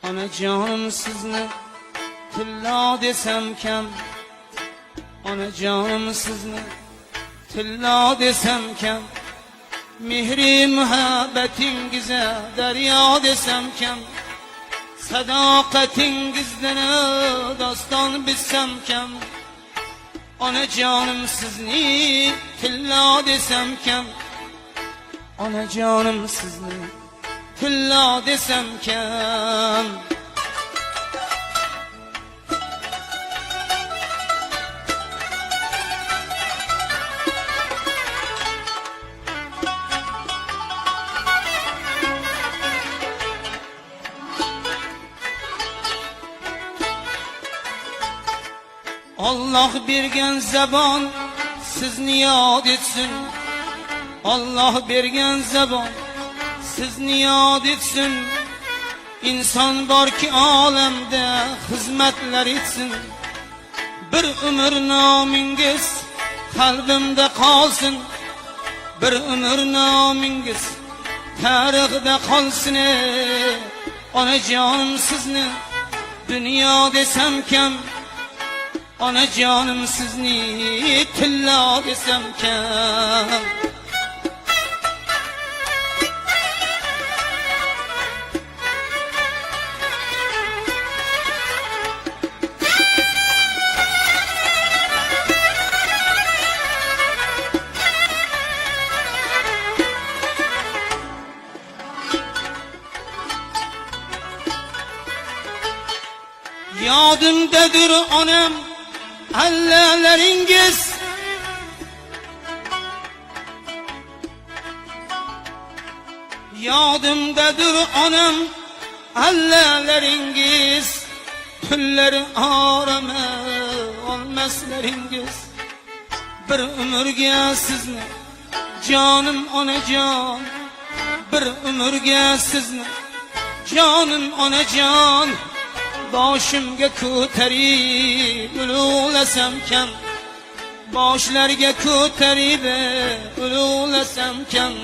Onajonim sizni tillo desam kam, onajonim sizni tillo desam kam, mehri muhabbatingizga daryo desam kam, sadoqatingizdan doston bizsam kam, onajonim sizni tillo desam kam, onajonim sizni tillo desam kam. Allah bergan zabon sizni yod etsin, Allah bergan zabon sizni yod etsin. İnson borki olamda xizmatlar etsin. Bir umr nomingiz qalbimda qolsin, bir umr nomingiz tarixda qolsin. Onajonim sizni dunyo desam kam, onajonim sizni tillo desam kam. Yodimdadir onam allalaringiz, yodimdadir onam allalaringiz, tunlari orama olmaslaringiz. Bir umrga sizni jonim onajon, bir umrga sizni jonim onajon, boshimga ko'tarib ulug'lasam kam, boshlarga ko'tarib ulug'lasam kam.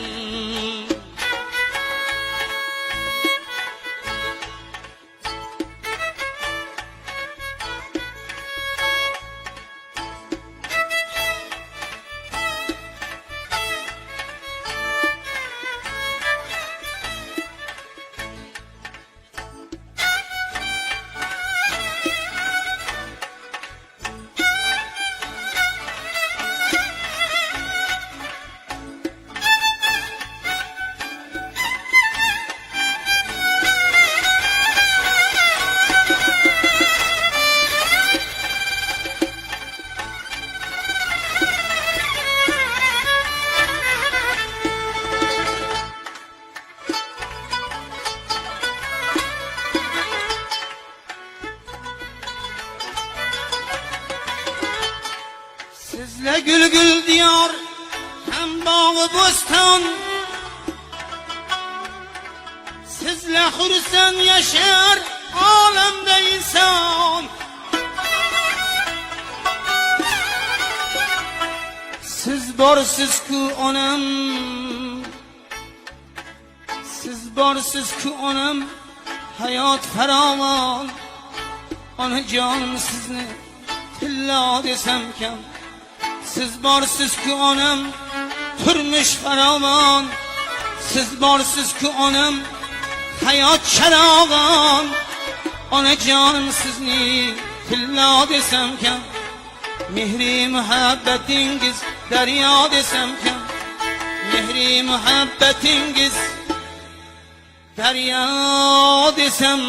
Sizle gül gül diyor hem bağı bostan, sizle hürsen yaşar alemde insan. Siz borsiz ku onam, siz borsiz ku onam, hayot farovon. Onajonim sizni tillo desam kam, siz borsiz ku onam turmush farovon. Siz borsiz ku onam hayot charog'on. Onajonim sizni tillo desam kam, mehri muhabbatingiz daryo desam kam, mehri muhabbatingiz daryo desam